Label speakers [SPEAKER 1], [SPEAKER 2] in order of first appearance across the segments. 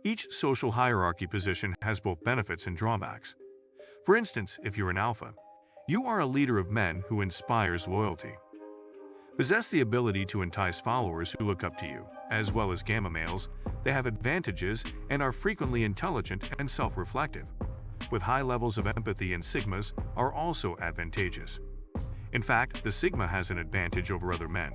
[SPEAKER 1] Each social hierarchy position has both benefits and drawbacks. For instance, if you're an alpha, you are a leader of men who inspires loyalty. Possess the ability to entice followers who look up to you. As well as gamma males, they have advantages and are frequently intelligent and self-reflective, with high levels of empathy, and sigmas are also advantageous. In fact, the sigma has an advantage over other men,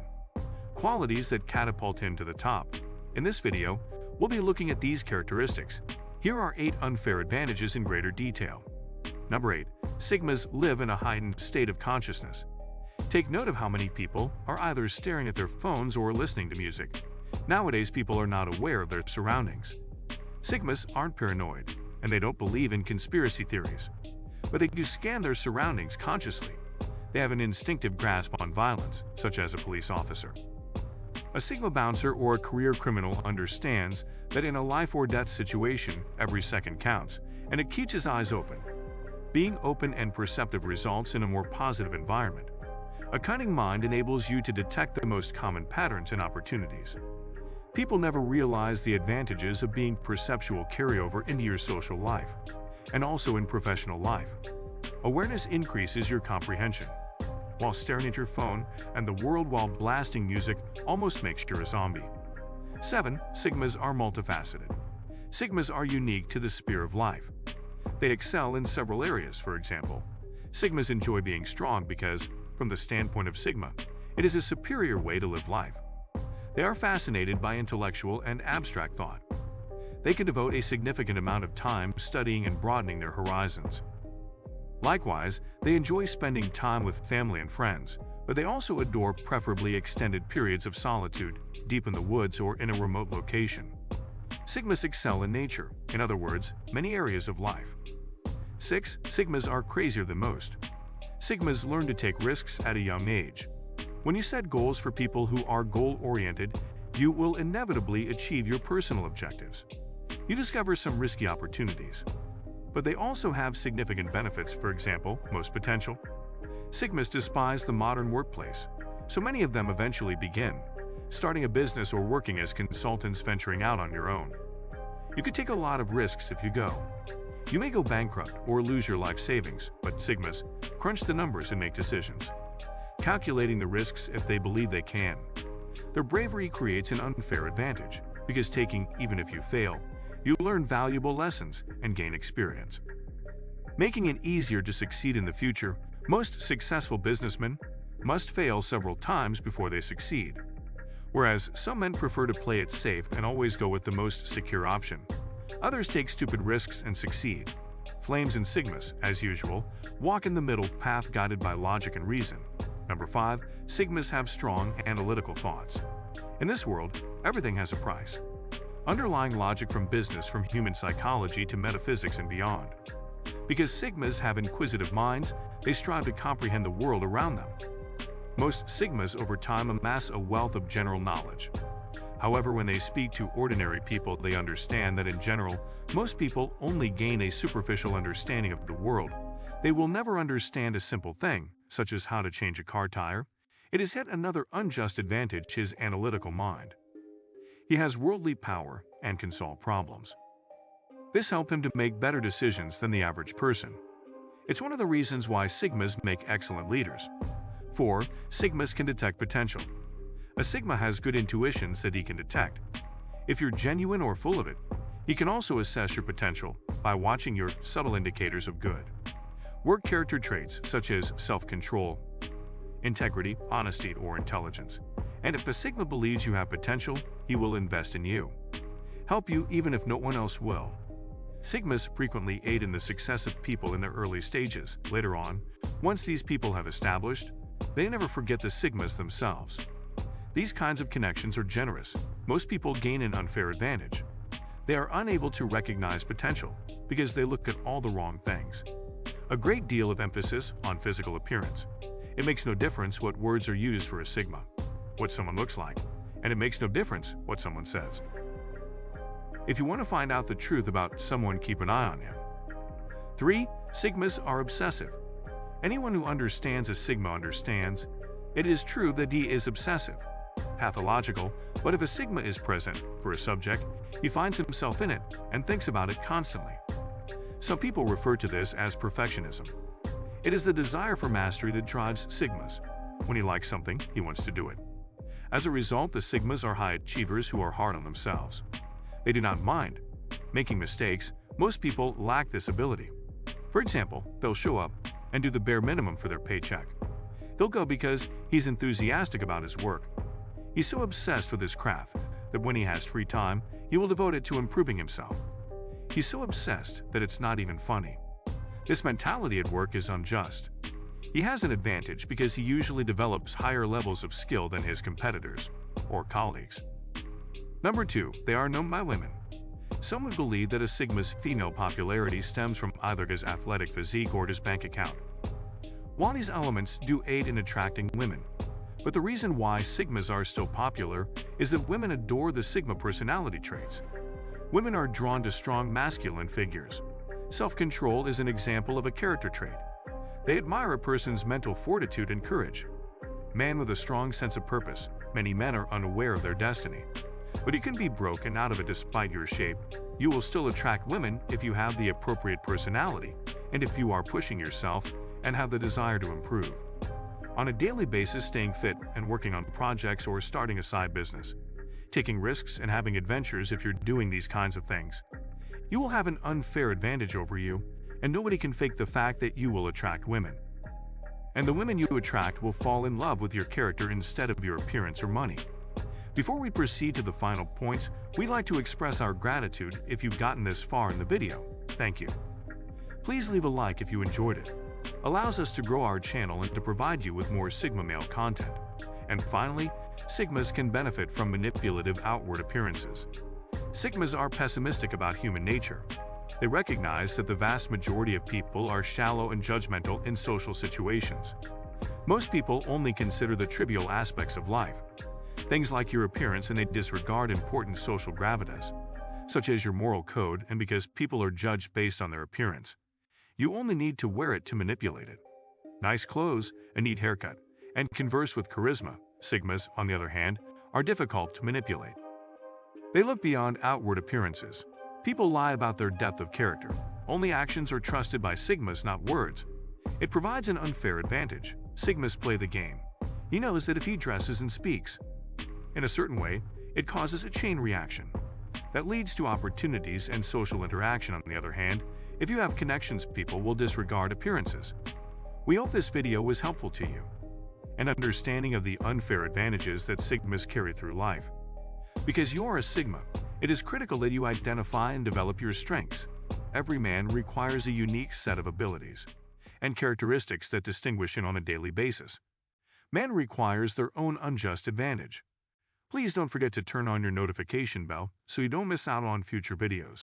[SPEAKER 1] qualities that catapult him to the top. In this video, we'll be looking at these characteristics. Here are 8 unfair advantages in greater detail. Number 8. Sigmas live in a heightened state of consciousness. Take note of how many people are either staring at their phones or listening to music. Nowadays, people are not aware of their surroundings. Sigmas aren't paranoid, and they don't believe in conspiracy theories, but they do scan their surroundings consciously. They have an instinctive grasp on violence, such as a police officer. A Sigma bouncer or a career criminal understands that in a life-or-death situation, every second counts, and it keeps his eyes open. Being open and perceptive results in a more positive environment. A cunning mind enables you to detect the most common patterns and opportunities. People never realize the advantages of being perceptual carryover into your social life, and also in professional life. Awareness increases your comprehension. While staring at your phone and the world while blasting music almost makes you a zombie. 7. Sigmas are multifaceted. Sigmas are unique to the sphere of life. They excel in several areas. For example, Sigmas enjoy being strong because, from the standpoint of Sigma, it is a superior way to live life. They are fascinated by intellectual and abstract thought. They can devote a significant amount of time studying and broadening their horizons. Likewise, they enjoy spending time with family and friends, but they also adore preferably extended periods of solitude, deep in the woods or in a remote location. Sigmas excel in nature, in other words, many areas of life. 6. Sigmas are crazier than most. Sigmas learn to take risks at a young age. When you set goals for people who are goal-oriented, you will inevitably achieve your personal objectives. You discover some risky opportunities, but they also have significant benefits. For example, most potential. Sigmas despise the modern workplace, so many of them eventually begin starting a business or working as consultants, venturing out on your own. You could take a lot of risks if you go. You may go bankrupt or lose your life savings, but Sigmas crunch the numbers and make decisions, calculating the risks if they believe they can. Their bravery creates an unfair advantage, because taking, even if you fail, you learn valuable lessons and gain experience, making it easier to succeed in the future. Most successful businessmen must fail several times before they succeed, whereas some men prefer to play it safe and always go with the most secure option. Others take stupid risks and succeed. Flames and Sigmas, as usual, walk in the middle path guided by logic and reason. Number 5. Sigmas have strong analytical thoughts. In this world, everything has a price. Underlying logic from business, from human psychology to metaphysics and beyond. Because Sigmas have inquisitive minds, they strive to comprehend the world around them. Most Sigmas over time amass a wealth of general knowledge. However, when they speak to ordinary people, they understand that in general, most people only gain a superficial understanding of the world. They will never understand a simple thing, such as how to change a car tire. It is yet another unjust advantage, his analytical mind. He has worldly power and can solve problems. This helps him to make better decisions than the average person. It's one of the reasons why Sigmas make excellent leaders. 4. Sigmas can detect potential. A Sigma has good intuitions that he can detect. If you're genuine or full of it, he can also assess your potential by watching your subtle indicators of good work character traits such as self-control, integrity, honesty, or intelligence. And if a Sigma believes you have potential, he will invest in you, help you even if no one else will. Sigmas frequently aid in the success of people in their early stages. Later on, once these people have established, they never forget the Sigmas themselves. These kinds of connections are generous. Most people gain an unfair advantage. They are unable to recognize potential because they look at all the wrong things. A great deal of emphasis on physical appearance. It makes no difference what words are used for a Sigma, what someone looks like, and it makes no difference what someone says. If you want to find out the truth about someone, keep an eye on him. 3. Sigmas are obsessive. Anyone who understands a Sigma understands it is true that he is obsessive. pathological, but if a sigma is present for a subject, he finds himself in it and thinks about it constantly. Some people refer to this as perfectionism. It is the desire for mastery that drives sigmas. When he likes something, he wants to do it. As a result, the sigmas are high achievers who are hard on themselves. They do not mind making mistakes. Most people lack this ability. For example, they'll show up and do the bare minimum for their paycheck. They'll go because he's enthusiastic about his work. He's so obsessed with his craft that when he has free time, he will devote it to improving himself. He's so obsessed that it's not even funny. This mentality at work is unjust. He has an advantage because he usually develops higher levels of skill than his competitors or colleagues. Number 2, they are known by women. Some would believe that a sigma's female popularity stems from either his athletic physique or his bank account. While these elements do aid in attracting women, but the reason why sigmas are still popular is that women adore the sigma personality traits. Women are drawn to strong masculine figures. Self-control is an example of a character trait. They admire a person's mental fortitude and courage. Man with a strong sense of purpose. Many men are unaware of their destiny. But you can be broken out of it despite your shape. You will still attract women if you have the appropriate personality and if you are pushing yourself and have the desire to improve. On a daily basis, staying fit and working on projects or starting a side business. Taking risks and having adventures. If you're doing these kinds of things, you will have an unfair advantage over you, and nobody can fake the fact that you will attract women. And the women you attract will fall in love with your character instead of your appearance or money. Before we proceed to the final points, we'd like to express our gratitude if you've gotten this far in the video. Thank you. Please leave a like if you enjoyed it. Allows us to grow our channel and to provide you with more Sigma male content. And finally, Sigmas can benefit from manipulative outward appearances. Sigmas are pessimistic about human nature. They recognize that the vast majority of people are shallow and judgmental in social situations. Most people only consider the trivial aspects of life, things like your appearance, and they disregard important social gravitas, such as your moral code, and because people are judged based on their appearance, you only need to wear it to manipulate it. Nice clothes, a neat haircut, and converse with charisma. Sigmas, on the other hand, are difficult to manipulate. They look beyond outward appearances. People lie about their depth of character. Only actions are trusted by Sigmas, not words. It provides an unfair advantage. Sigmas play the game. He knows that if he dresses and speaks in a certain way, it causes a chain reaction that leads to opportunities and social interaction. On the other hand, if you have connections, people will disregard appearances. We hope this video was helpful to you. An understanding of the unfair advantages that Sigmas carry through life. Because you are a Sigma, it is critical that you identify and develop your strengths. Every man requires a unique set of abilities and characteristics that distinguish him on a daily basis. Man requires their own unjust advantage. Please don't forget to turn on your notification bell so you don't miss out on future videos.